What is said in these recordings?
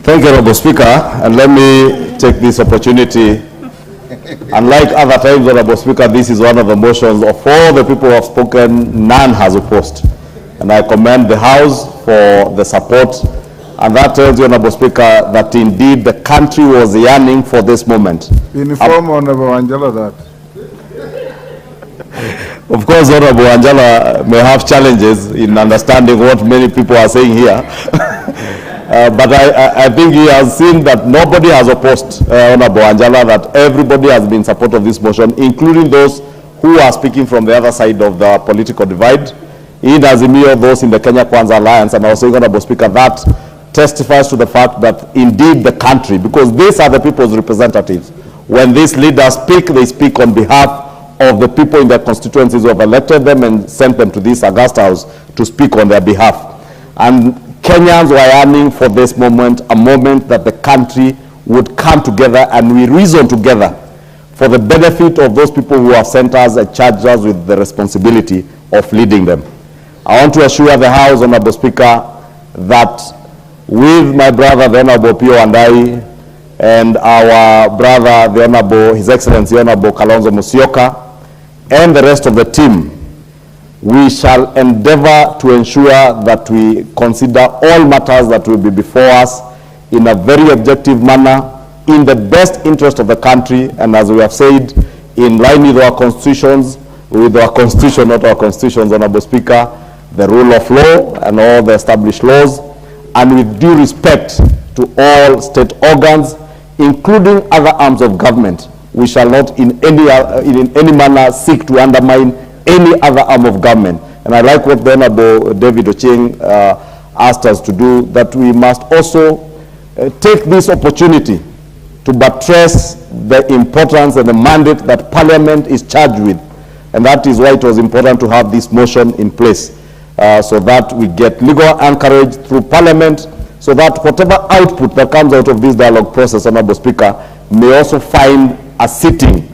Thank you, Honorable Speaker, and let me take this opportunity. Unlike other times, Honorable Speaker, this is one of the motions of all the people who have spoken, none has opposed. And I commend the House for the support. And that tells you, Honorable Speaker, that indeed the country was yearning for this moment. Inform Honorable Angela that. Of course, Honorable Angela may have challenges in understanding what many people are saying here. But I think he has seen that nobody has opposed Honorable Angela, that everybody has been in support of this motion, including those who are speaking from the other side of the political divide. In Azimio, those in the Kenya Kwanza Alliance, and I was saying, Honorable Speaker, that testifies to the fact that indeed the country, because these are the people's representatives. When these leaders speak, they speak on behalf of the people in their constituencies who have elected them and sent them to this August House to speak on their behalf. And Kenyans were yearning for this moment, a moment that the country would come together and we reason together for the benefit of those people who have sent us and charged us with the responsibility of leading them. I want to assure the House, Honorable Speaker, that with my brother, the Honorable Pio Andai, and our brother, the Honorable, His Excellency, Honorable Kalonzo Musyoka, and the rest of the team, we shall endeavor to ensure that we consider all matters that will be before us in a very objective manner, in the best interest of the country, and as we have said, in line with our constitutions, not our constitutions, Honorable Speaker, the rule of law and all the established laws, and with due respect to all state organs, including other arms of government. We shall not in any manner seek to undermine any other arm of government. And I like what the Honorable David Ocheng asked us to do, that we must also take this opportunity to buttress the importance and the mandate that Parliament is charged with. And that is why it was important to have this motion in place, so that we get legal anchorage through Parliament, so that whatever output that comes out of this dialogue process, Honorable Speaker, may also find a sitting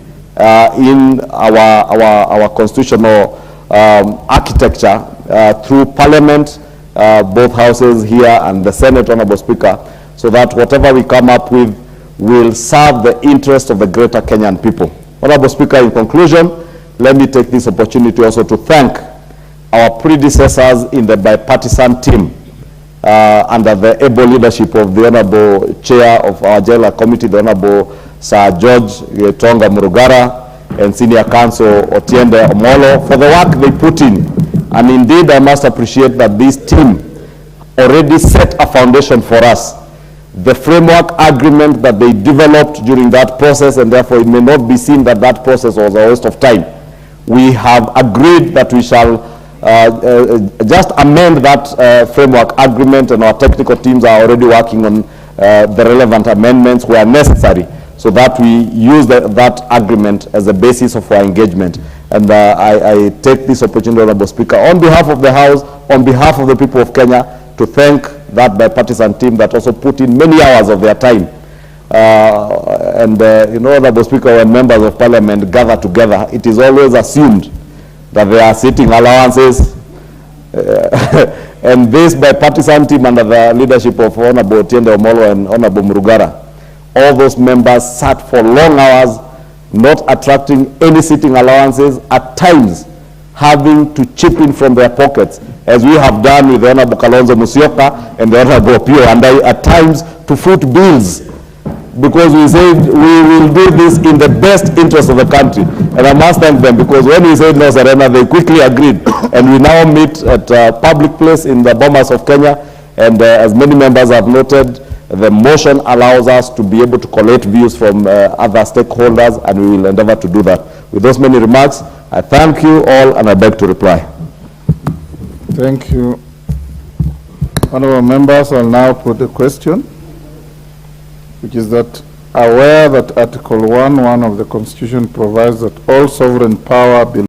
in our constitutional architecture through Parliament, both houses here and the Senate, Honorable Speaker, so that whatever we come up with will serve the interest of the greater Kenyan people. Honorable Speaker, in conclusion, let me take this opportunity also to thank our predecessors in the bipartisan team under the able leadership of the Honorable Chair of our Jailer Committee, the Honorable Sir George Tonga Murugara, and Senior Counsel Otiende Omolo, for the work they put in. And indeed, I must appreciate that this team already set a foundation for us. The framework agreement that they developed during that process, and therefore it may not be seen that that process was a waste of time. We have agreed that we shall just amend that framework agreement, and our technical teams are already working on the relevant amendments where necessary, so that we use that agreement as the basis of our engagement. And I take this opportunity, Honorable Speaker, on behalf of the House, on behalf of the people of Kenya, to thank that bipartisan team that also put in many hours of their time. You know, Honorable Speaker, when members of Parliament gather together, it is always assumed that there are sitting allowances. And this bipartisan team under the leadership of Honorable Otiende Omolo and Honorable Murugara, all those members sat for long hours, not attracting any sitting allowances, at times having to chip in from their pockets, as we have done with the Honorable Kalonzo Musyoka and the Honorable Pio, and at times to foot bills, because we said we will do this in the best interest of the country. And I must thank them, because when we said no surrender, they quickly agreed. And we now meet at a public place in the Bomas of Kenya, and as many members have noted, the motion allows us to be able to collect views from other stakeholders, and we will endeavor to do that. With those many remarks, I thank you all, and I beg to reply. Thank you. Honorable members, I'll now put the question, which is that aware that Article 1(1) of the Constitution provides that all sovereign power belongs